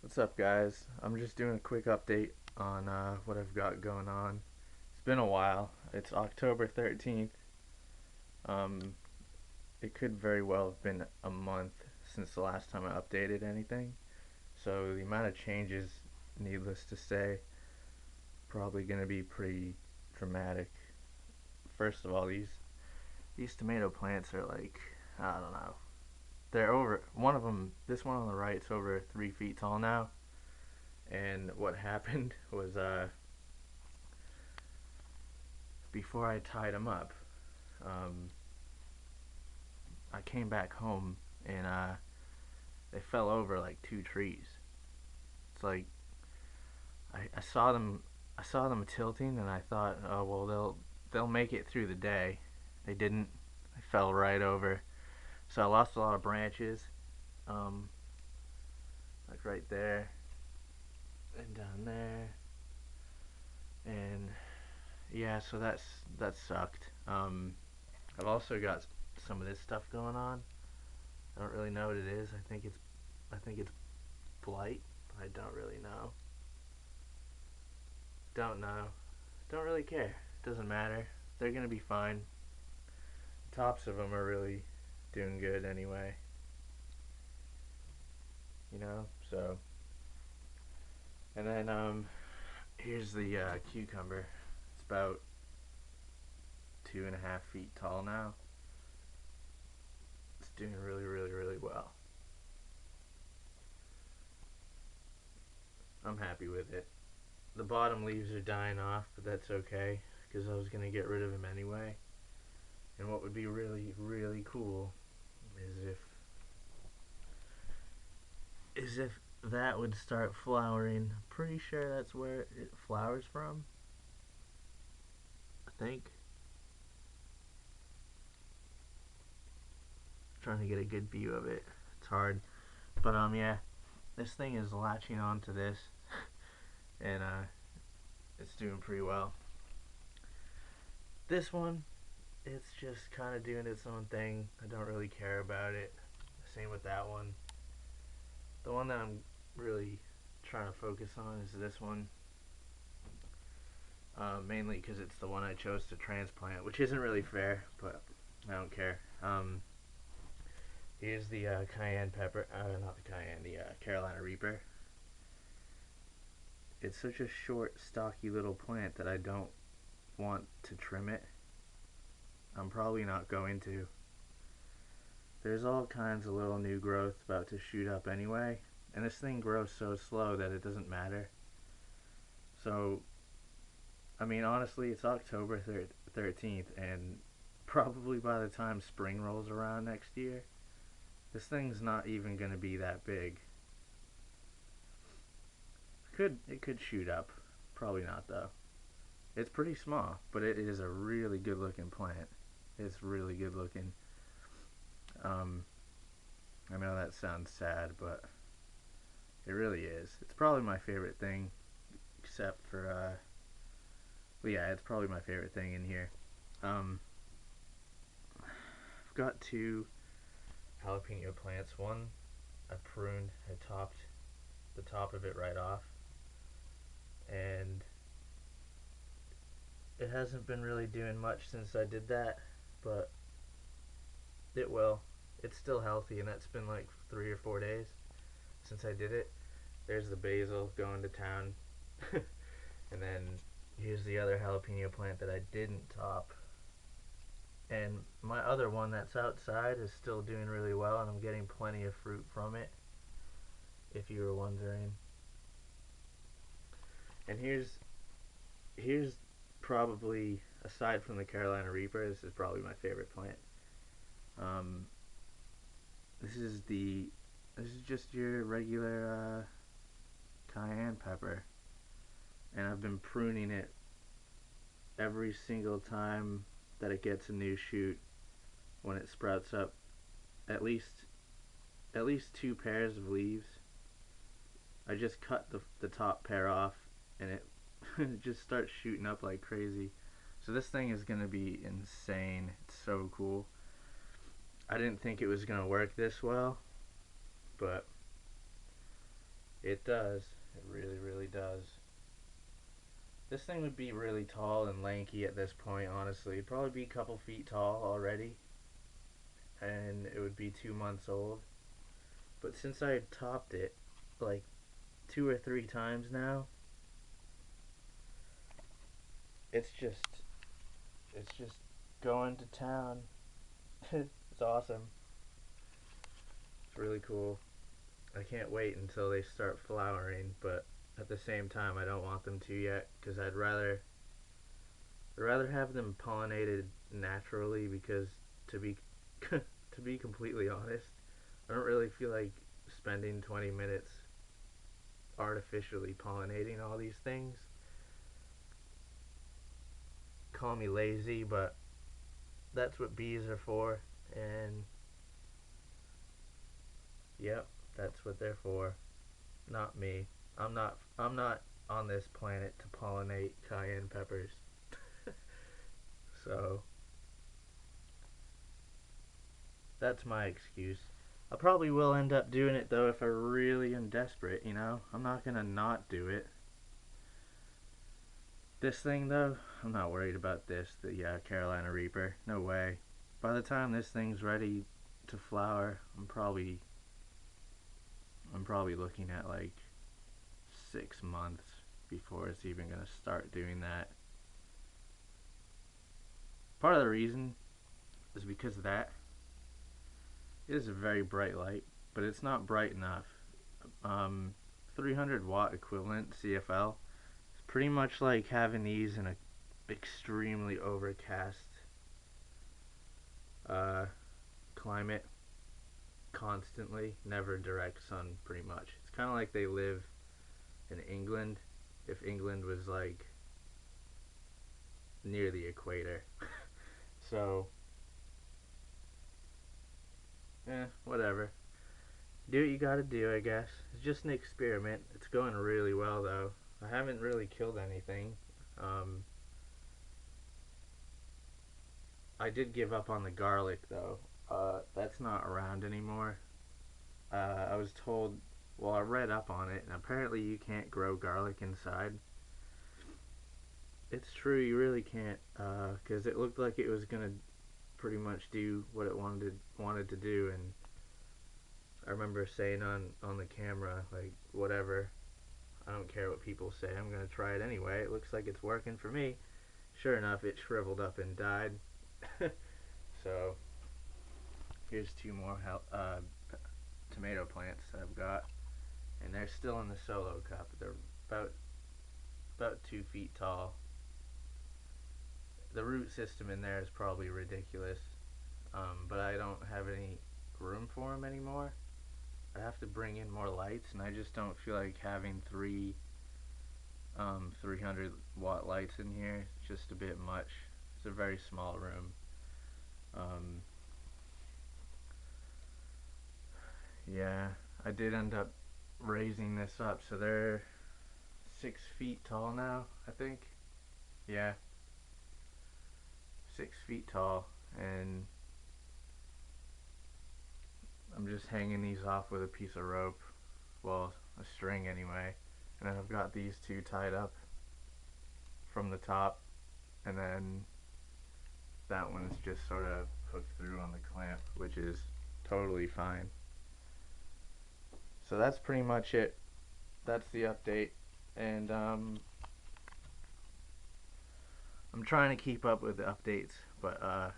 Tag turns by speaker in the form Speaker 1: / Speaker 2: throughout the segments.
Speaker 1: What's up, guys? I'm just doing a quick update on what I've got going on. It's been a while. It's October 13th. Um, it could very well have been a month since the last time I updated anything. So the amount of changes, needless to say, probably going to be pretty dramatic. First of all, these tomato plants are like, I don't know. They're over one of them. This one on the right's over 3 feet tall now. And what happened was before I tied them up, um, I came back home and they fell over like two trees. It's like I saw them. I saw them tilting, and I thought, oh well, they'll make it through the day. They didn't. They fell right over. So I lost a lot of branches, um, like right there and down there, and yeah. So that sucked. I've also got some of this stuff going on. I don't really know what it is. I think it's blight, but I don't really know. Don't know. Don't really care. Doesn't matter. They're gonna be fine. The tops of them are really doing good anyway. You know. So, and then here's the cucumber. It's about 2.5 feet tall now. It's doing really, really, really well. I'm happy with it. The bottom leaves are dying off, but that's okay because I was gonna get rid of them anyway. And what would be really, really cool is if that would start flowering. I'm pretty sure that's where it flowers from. I think. I'm trying to get a good view of it. It's hard, but yeah, this thing is latching onto this, and it's doing pretty well. This one, it's just kind of doing its own thing. I don't really care about it. Same with that one. The one that I'm really trying to focus on is this one. Mainly because it's the one I chose to transplant, which isn't really fair, but I don't care. Here's the cayenne pepper, not the cayenne, the Carolina Reaper. It's such a short, stocky little plant that I don't want to trim it. I'm probably not going to. There's all kinds of little new growth about to shoot up anyway, and this thing grows so slow that it doesn't matter. So, I mean, honestly, it's October 13th, and probably by the time spring rolls around next year, this thing's not even going to be that big. It could shoot up. Probably not, though. It's pretty small, but it is a really good looking plant. It's really good looking. Um, I know that sounds sad, but it really is. It's probably my favorite thing, except for well, yeah, it's probably my favorite thing in here. Um, I've got two jalapeno plants. One I pruned. I topped the top of it right off, and it hasn't been really doing much since I did that, but it will. It's still healthy, and that's been like 3 or 4 days since I did it. There's the basil going to town, and then here's the other jalapeno plant that I didn't top. And my other one that's outside is still doing really well, and I'm getting plenty of fruit from it, if you were wondering. And here's probably, aside from the Carolina Reaper, this is probably my favorite plant. Um, this is just your regular cayenne pepper, and I've been pruning it every single time that it gets a new shoot when it sprouts up. At least at least two pairs of leaves. I just cut the top pair off, and it just starts shooting up like crazy. So this thing is gonna be insane. It's so cool. I didn't think it was gonna work this well, but It does. It really, really does. This thing would be really tall and lanky at this point, honestly. It'd probably be a couple feet tall already, and it would be 2 months old. But since I had topped it like 2 or 3 times now, it's just it's just going to town. It's awesome. It's really cool. I can't wait until they start flowering, but at the same time, I don't want them to yet because I'd rather have them pollinated naturally because to be to be completely honest, I don't really feel like spending 20 minutes artificially pollinating all these things. Call me lazy, but that's what bees are for, and yep, that's what they're for. Not me. I'm not on this planet to pollinate cayenne peppers. So that's my excuse. I probably will end up doing it though if I really am desperate, you know? I'm not gonna not do it. This thing though, I'm not worried about this, the Carolina Reaper. No way. By the time this thing's ready to flower, I'm probably looking at like 6 months before it's even gonna start doing that. Part of the reason is because of that. It is a very bright light, but it's not bright enough. Um, 300 watt equivalent CFL. It's pretty much like having these in a extremely overcast uh, climate constantly, never direct sun pretty much. It's kind of like they live in England if England was like near the equator. So, whatever. Do what you gotta do, I guess. It's just an experiment. It's going really well though. I haven't really killed anything. Um, I did give up on the garlic though. That's not around anymore. I was told, well, I read up on it, and apparently you can't grow garlic inside. It's true, you really can't, because it looked like it was gonna pretty much do what it wanted to do, and I remember saying on the camera, like, whatever, I don't care what people say, I'm gonna try it anyway. It looks like it's working for me. Sure enough, it shriveled up and died. So here's two more tomato plants that I've got, and they're still in the solo cup. They're about 2 feet tall. The root system in there is probably ridiculous, but I don't have any room for them anymore. I have to bring in more lights, and I just don't feel like having three 300 watt lights in here. It's just a bit much. It's a very small room. Um, yeah, I did end up raising this up, so they're 6 feet tall now, I think. Yeah, 6 feet tall, and I'm just hanging these off with a piece of rope, well, a string anyway, and then I've got these two tied up from the top, and then that one's just sort of hooked through on the clamp, which is totally fine. So that's pretty much it. That's the update, and I'm trying to keep up with the updates, but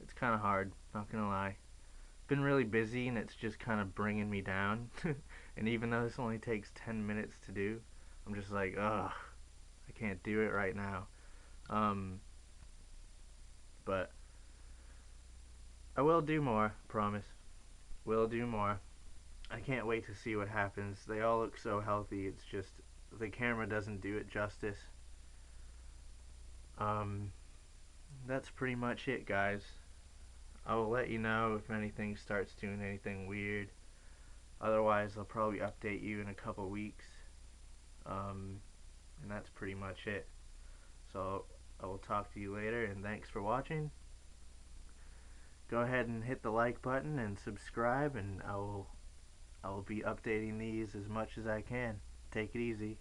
Speaker 1: it's kind of hard, not gonna lie. Been really busy, and it's just kind of bringing me down. And even though this only takes 10 minutes to do, I'm just like, ugh, I can't do it right now. But I will do more, promise. Will do more. I can't wait to see what happens. They all look so healthy. It's just the camera doesn't do it justice. Um, that's pretty much it, guys. I will let you know if anything starts doing anything weird. Otherwise, I'll probably update you in a couple weeks. And that's pretty much it. So I will talk to you later, and thanks for watching. Go ahead and hit the like button and subscribe, and I will I will be updating these as much as I can. Take it easy.